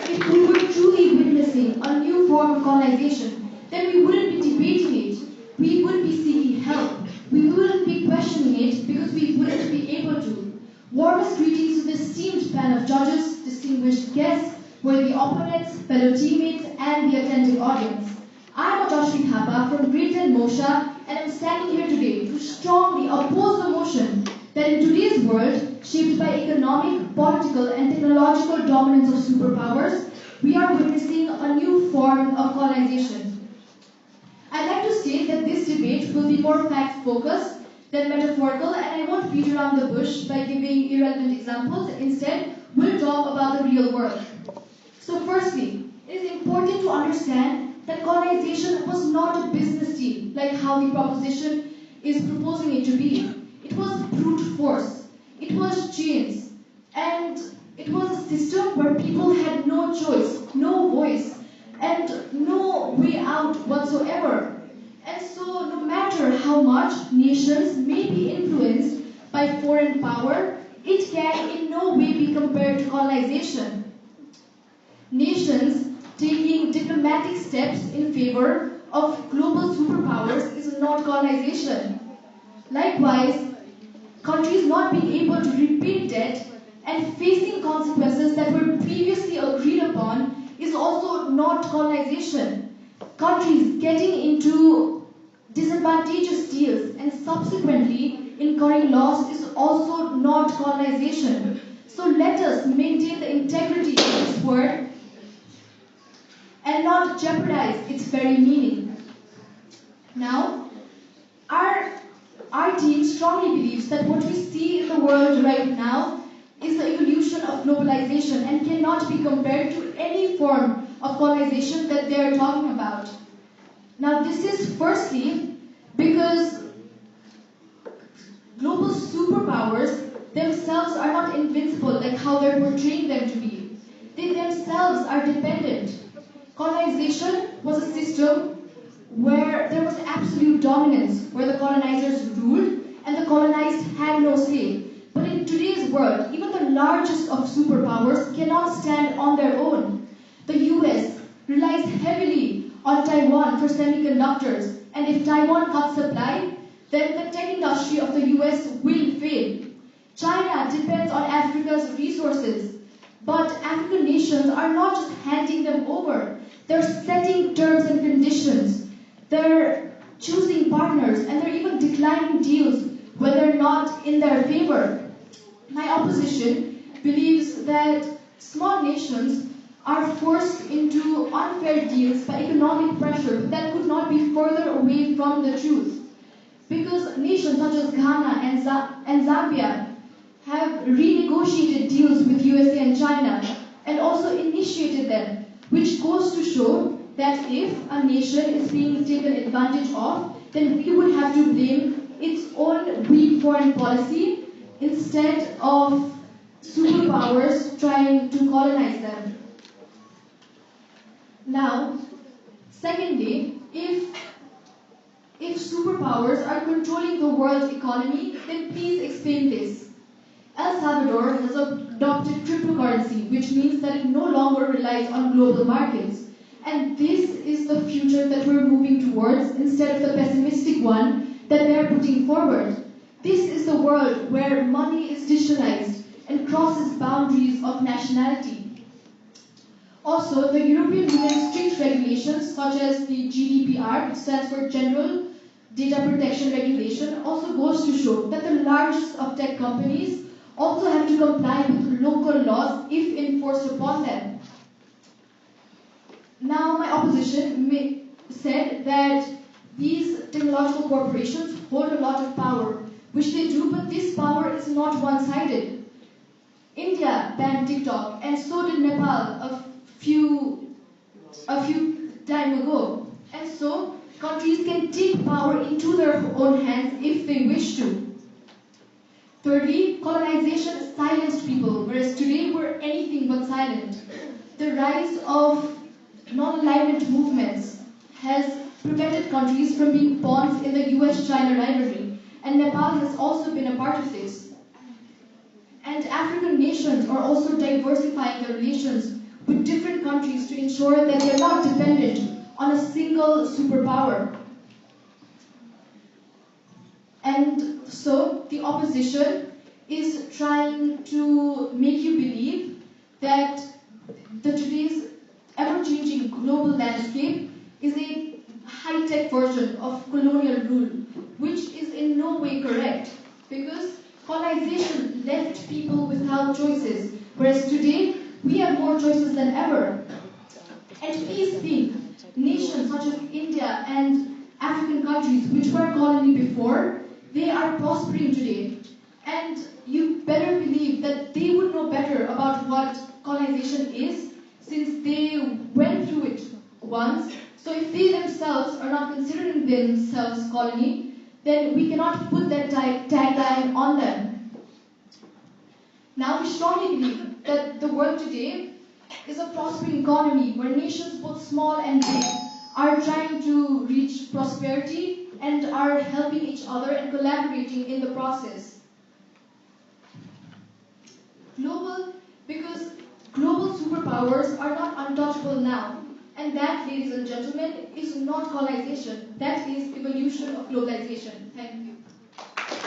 if we were truly witnessing a new form of colonization, then we wouldn't be debating it, we wouldn't be seeking help, we wouldn't be questioning it because we wouldn't be able to. Warmest greetings to the esteemed panel of judges, distinguished guests, worthy opponents, fellow teammates, and the attentive audience. I am Ojaswi Thapa from Greater Mosha, and I am standing here today to strongly oppose the motion that in today's world, shaped by economic, political, and technological dominance of superpowers, we are witnessing a new form of colonization. I'd like to state that this debate will be more fact-focused than metaphorical, and I won't beat around the bush by giving irrelevant examples. Instead, we'll talk about the real world. So firstly, it is important to understand that colonization was not a business deal, like how the proposition is proposing it to be. It was brute force, it was chains, and it was a system where people had no choice, no voice, and no way out whatsoever. And so, no matter how much nations may be influenced by foreign power, it can in no way be compared to colonization. Nations taking diplomatic steps in favor of global superpowers is not colonization. Likewise, countries not being able to repay debt and facing consequences that were previously agreed upon is also not colonization. Countries getting into disadvantageous deals and subsequently incurring loss is also not colonization. So let us maintain the integrity of this word and not jeopardize its very meaning. Now, our team strongly believes that what we see in the world right now is the evolution of globalization and cannot be compared to any form of colonization that they are talking about. Now, this is firstly because global superpowers themselves are not invincible like how they're portraying them to be. They themselves are dependent. Colonization was a system where there was absolute dominance, where the colonizers ruled and the colonized had no say. But in today's world, even the largest of superpowers cannot stand on their own. The US relies heavily on Taiwan for semiconductors, and if Taiwan cuts supply, then the tech industry of the US will fail. China depends on Africa's resources, but African nations are not just handing them over. They're setting terms and conditions. They're choosing partners, and they're even declining deals when they're not in their favor. My opposition believes that small nations are forced into unfair deals by economic pressure that could not be further away from the truth. Because nations such as Ghana and Zambia have renegotiated deals with USA and China and also initiated them, which goes to show that if a nation is being taken advantage of, then we would have to blame its own weak foreign policy instead of superpowers trying to colonize them. Now, secondly, if superpowers are controlling the world economy, then please explain this. El Salvador has adopted cryptocurrency, which means that it no longer relies on global markets. And this is the future that we're moving towards instead of the pessimistic one that they are putting forward. This is the world where money is digitalized and crosses boundaries of nationality. Also, the European Union's strict regulations, such as the GDPR, which stands for General Data Protection Regulation, also goes to show that the largest of tech companies also have to comply with local laws if enforced upon them. Now, my opposition said that these technological corporations hold a lot of power, which they do, but this power is not one-sided. India banned TikTok, and so did Nepal a few time ago. And so, countries can take power into their own hands if they wish to. Thirdly, colonization silenced people, whereas today we're anything but silent. The rise of non-alignment movements has prevented countries from being pawns in the US-China rivalry, and Nepal has also been a part of this. And African nations are also diversifying their relations with different countries to ensure that they are not dependent on a single superpower. And so the opposition is trying to make you believe that today's ever-changing global landscape is a high-tech version of colonial rule, which is in no way correct, because colonization left people without choices, whereas today we have more choices than ever. And please think, nations such as India and African countries, which were colony before, they are prospering today. And you better believe that they would know better about what colonization is, since they went through it once. So if they themselves are not considering themselves colony, then we cannot put that tagline on them. Now we strongly believe that the world today is a prospering economy where nations both small and big are trying to reach prosperity and are helping each other and collaborating in the process. Because global superpowers are not untouchable now. And that, ladies and gentlemen, is not colonization. That is evolution of globalization. Thank you.